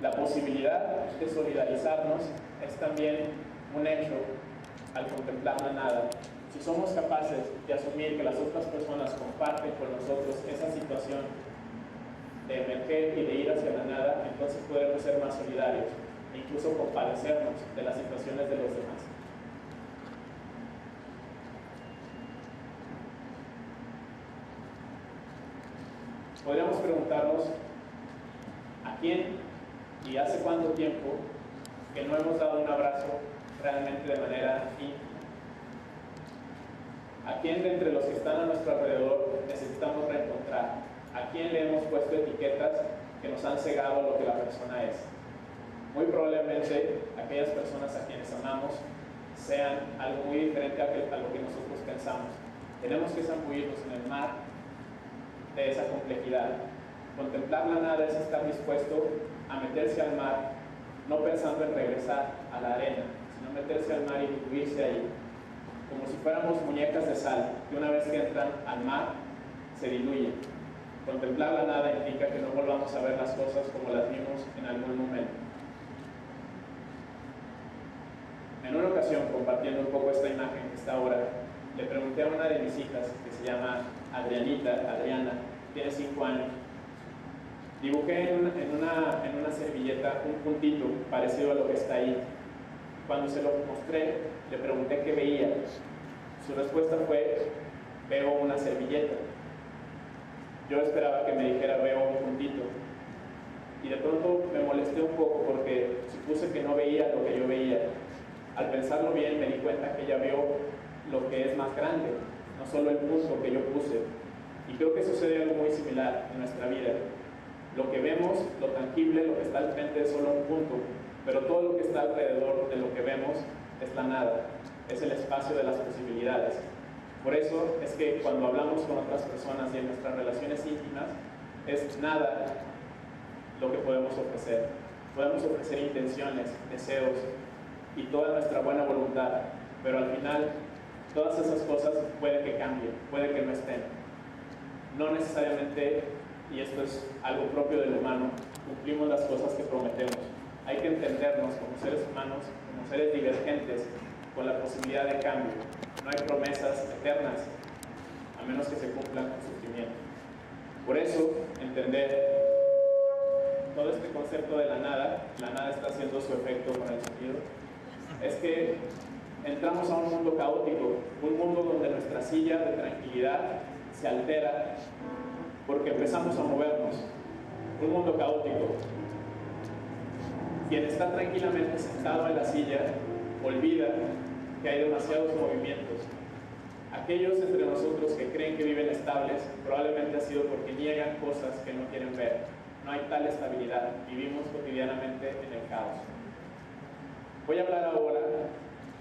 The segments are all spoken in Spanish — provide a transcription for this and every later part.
La posibilidad de solidarizarnos es también un hecho al contemplar la nada. Si somos capaces de asumir que las otras personas comparten con nosotros esa situación de emerger y de ir hacia la nada, entonces podemos ser más solidarios e incluso compadecernos de las situaciones de los demás. Podríamos preguntarnos a quién y hace cuánto tiempo que no hemos dado un abrazo realmente de manera íntima. ¿A quién de entre los que están a nuestro alrededor necesitamos reencontrar? ¿A quién le hemos puesto etiquetas que nos han cegado lo que la persona es? Muy probablemente aquellas personas a quienes amamos sean algo muy diferente a lo que nosotros pensamos. Tenemos que zambullirnos en el mar de esa complejidad. Contemplar la nada es estar dispuesto a meterse al mar, no pensando en regresar a la arena, sino meterse al mar y diluirse ahí, como si fuéramos muñecas de sal, que una vez que entran al mar, se diluyen. Contemplar la nada implica que no volvamos a ver las cosas como las vimos en algún momento. En una ocasión, compartiendo un poco esta imagen que está ahora, le pregunté a una de mis hijas, que se llama Adriana, tiene 5 años. Dibujé en una servilleta un puntito parecido a lo que está ahí. Cuando se lo mostré, le pregunté qué veía. Su respuesta fue: veo una servilleta. Yo esperaba que me dijera: veo un puntito. Y de pronto me molesté un poco porque supuse que no veía lo que yo veía. Al pensarlo bien, me di cuenta que ella vio lo que es más grande, no solo el punto que yo puse. Y creo que sucede algo muy similar en nuestra vida. Lo que vemos, lo tangible, lo que está al frente es solo un punto, pero todo lo que está alrededor de lo que vemos es la nada, es el espacio de las posibilidades. Por eso es que cuando hablamos con otras personas y en nuestras relaciones íntimas, es nada lo que podemos ofrecer. Podemos ofrecer intenciones, deseos y toda nuestra buena voluntad, pero al final todas esas cosas puede que cambien, puede que no estén. No necesariamente, y esto es algo propio del humano, cumplimos las cosas que prometemos. Hay que entendernos como seres humanos, como seres divergentes, con la posibilidad de cambio. No hay promesas eternas, a menos que se cumplan con sufrimiento. Por eso, entender todo este concepto de la nada está haciendo su efecto con el sonido, es que entramos a un mundo caótico, un mundo donde nuestra silla de tranquilidad se altera porque empezamos a movernos. Un mundo caótico. Quien está tranquilamente sentado en la silla olvida que hay demasiados movimientos. Aquellos entre nosotros que creen que viven estables probablemente ha sido porque niegan cosas que no quieren ver. No hay tal estabilidad, vivimos cotidianamente en el caos. Voy a hablar ahora,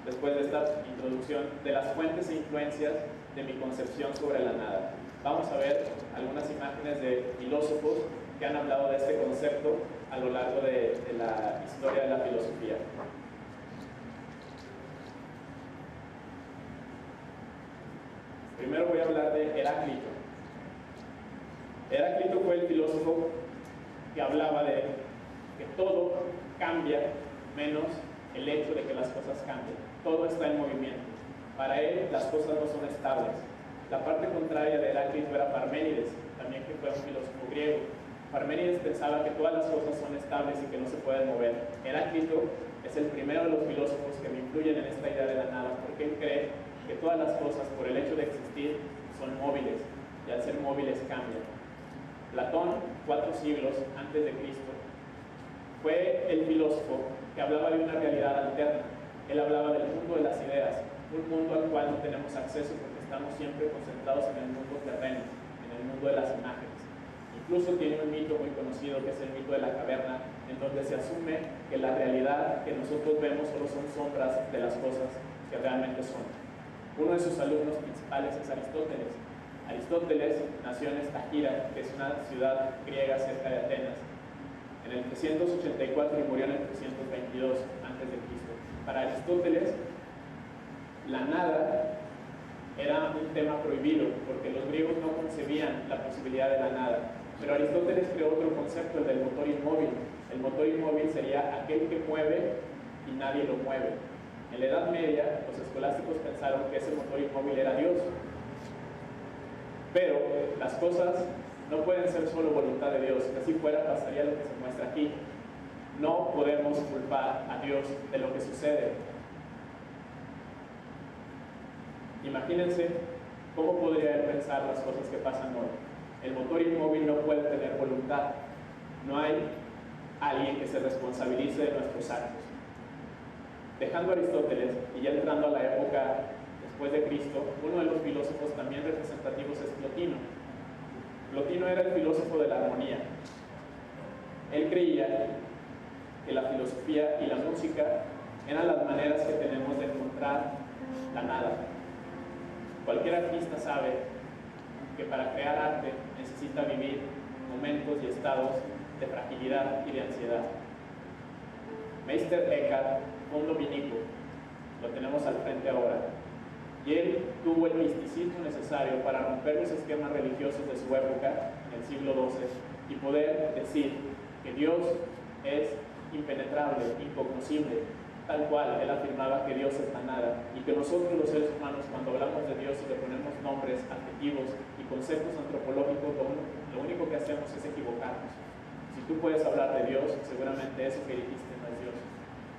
después de esta introducción, de las fuentes e influencias de mi concepción sobre la nada. Vamos a ver algunas imágenes de filósofos que han hablado de este concepto a lo largo de la historia de la filosofía. Primero voy a hablar de Heráclito. Heráclito fue el filósofo que hablaba de que todo cambia menos el hecho de que las cosas cambien. Todo está en movimiento. Para él las cosas no son estables. La parte contraria de Heráclito era Parménides, también que fue un filósofo griego. Parménides pensaba que todas las cosas son estables y que no se pueden mover. Heráclito es el primero de los filósofos que me influyen en esta idea de la nada, porque él cree que todas las cosas, por el hecho de existir, son móviles, y al ser móviles cambian. Platón, 4 siglos antes de Cristo, fue el filósofo que hablaba de una realidad alterna. Él hablaba del mundo de las ideas, un mundo al cual no tenemos acceso porque estamos siempre concentrados en el mundo terreno, en el mundo de las imágenes. Incluso tiene un mito muy conocido que es el mito de la caverna, en donde se asume que la realidad que nosotros vemos solo son sombras de las cosas que realmente son. Uno de sus alumnos principales es Aristóteles. Aristóteles nació en Estagira, que es una ciudad griega cerca de Atenas, en el 384 y murió en el 322 a.C. Para Aristóteles, la nada era un tema prohibido, porque los griegos no concebían la posibilidad de la nada. Pero Aristóteles creó otro concepto, el del motor inmóvil. El motor inmóvil sería aquel que mueve y nadie lo mueve. En la Edad Media, los escolásticos pensaron que ese motor inmóvil era Dios. Pero las cosas no pueden ser solo voluntad de Dios. Si así fuera, pasaría lo que se muestra aquí. No podemos culpar a Dios de lo que sucede. Imagínense cómo podría él pensar las cosas que pasan hoy. El motor inmóvil no puede tener voluntad. No hay alguien que se responsabilice de nuestros actos. Dejando a Aristóteles y ya entrando a la época después de Cristo, uno de los filósofos también representativos es Plotino. Plotino era el filósofo de la armonía. Él creía que la filosofía y la música eran las maneras que tenemos de encontrar la nada. Cualquier artista sabe que para crear arte necesita vivir momentos y estados de fragilidad y de ansiedad. Meister Eckhart fue un dominico, lo tenemos al frente ahora, y él tuvo el misticismo necesario para romper los esquemas religiosos de su época, en el siglo XII, y poder decir que Dios es impenetrable, incognoscible, tal cual él afirmaba que Dios es la nada, y que nosotros los seres humanos, cuando hablamos de Dios y le ponemos nombres, adjetivos y conceptos antropológicos, lo único que hacemos es equivocarnos. Si tú puedes hablar de Dios, seguramente eso que dijiste no es Dios,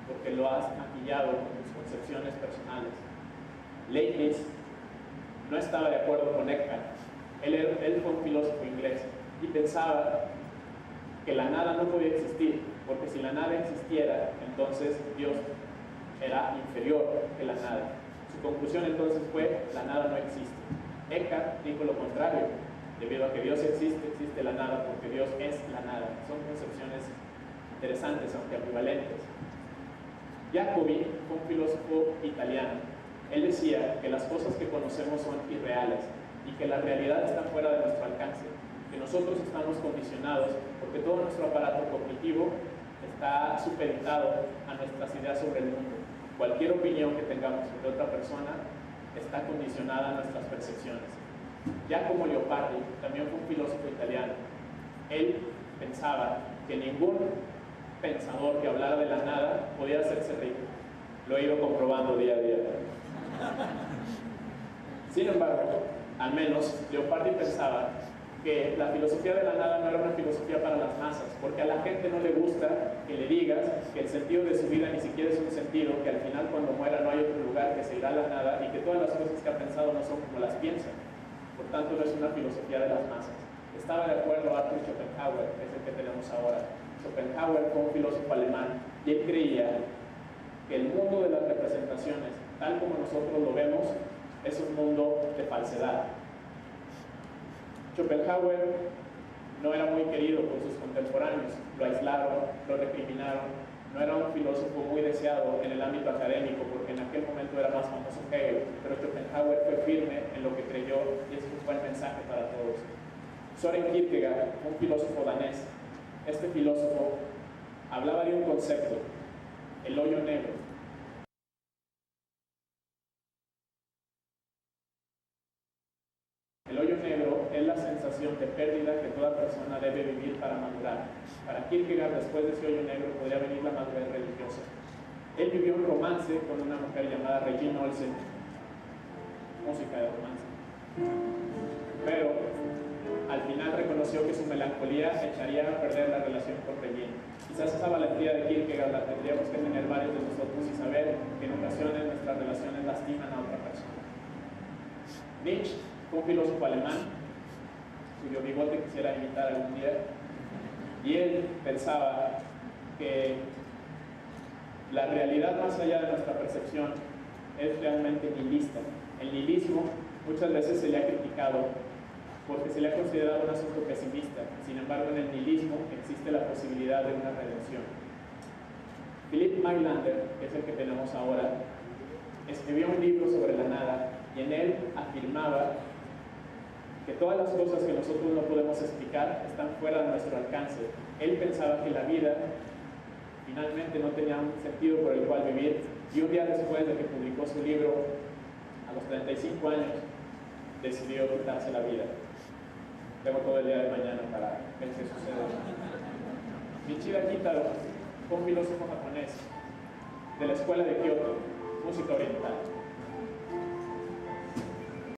porque lo has maquillado con tus concepciones personales. Leibniz no estaba de acuerdo con Eckhart. Él fue un filósofo inglés y pensaba que la nada no podía existir, porque si la nada existiera, entonces Dios era inferior que la nada. Su conclusión entonces fue: la nada no existe. Eckhart dijo lo contrario: debido a que Dios existe, existe la nada, porque Dios es la nada. Son concepciones interesantes, aunque ambivalentes. Jacobi fue un filósofo italiano. Él decía que las cosas que conocemos son irreales y que la realidad está fuera de nuestro alcance, que nosotros estamos condicionados porque todo nuestro aparato cognitivo está supeditado a nuestras ideas sobre el mundo. Cualquier opinión que tengamos sobre otra persona está condicionada a nuestras percepciones. Giacomo Leopardi también fue un filósofo italiano. Él pensaba que ningún pensador que hablara de la nada podía hacerse rico. Lo he ido comprobando día a día. Sin embargo, al menos Leopardi pensaba que la filosofía de la nada no era una filosofía para las masas, porque a la gente no le gusta que le digas que el sentido de su vida ni siquiera es un sentido, que al final cuando muera no hay otro lugar, que se irá a la nada y que todas las cosas que ha pensado no son como las piensa. Por tanto, no es una filosofía de las masas. Estaba de acuerdo Arthur Schopenhauer, que es el que tenemos ahora. Schopenhauer fue un filósofo alemán y él creía que el mundo de las representaciones, tal como nosotros lo vemos, es un mundo de falsedad. Schopenhauer no era muy querido por sus contemporáneos, lo aislaron, lo recriminaron, no era un filósofo muy deseado en el ámbito académico, porque en aquel momento era más famoso Hegel, pero Schopenhauer fue firme en lo que creyó y ese fue el mensaje para todos. Søren Kierkegaard, un filósofo danés, este filósofo hablaba de un concepto, el hoyo negro. El hoyo negro es la sensación de pérdida que toda persona debe vivir para madurar. Para Kierkegaard, después de ese hoyo negro podría venir la madurez religiosa. Él vivió un romance con una mujer llamada Regine Olsen, música de romance. Pero al final reconoció que su melancolía echaría a perder la relación con Regine. Quizás esa valentía de Kierkegaard la tendríamos que tener varios de nosotros y saber que en ocasiones nuestras relaciones lastiman a otra persona. Nietzsche fue un filósofo alemán, cuyo bigote quisiera imitar algún día, y él pensaba que la realidad más allá de nuestra percepción es realmente nihilista. El nihilismo muchas veces se le ha criticado porque se le ha considerado un asunto pesimista. Sin embargo, en el nihilismo existe la posibilidad de una redención. Philip Mailander, que es el que tenemos ahora, escribió un libro sobre la nada y en él afirmaba que todas las cosas que nosotros no podemos explicar están fuera de nuestro alcance. Él pensaba que la vida finalmente no tenía un sentido por el cual vivir, y un día después de que publicó su libro, a los 35 años, decidió quitarse la vida. Tengo todo el día de mañana para ver qué sucede. Michida Kitaro fue un filósofo japonés de la escuela de Kioto, música oriental.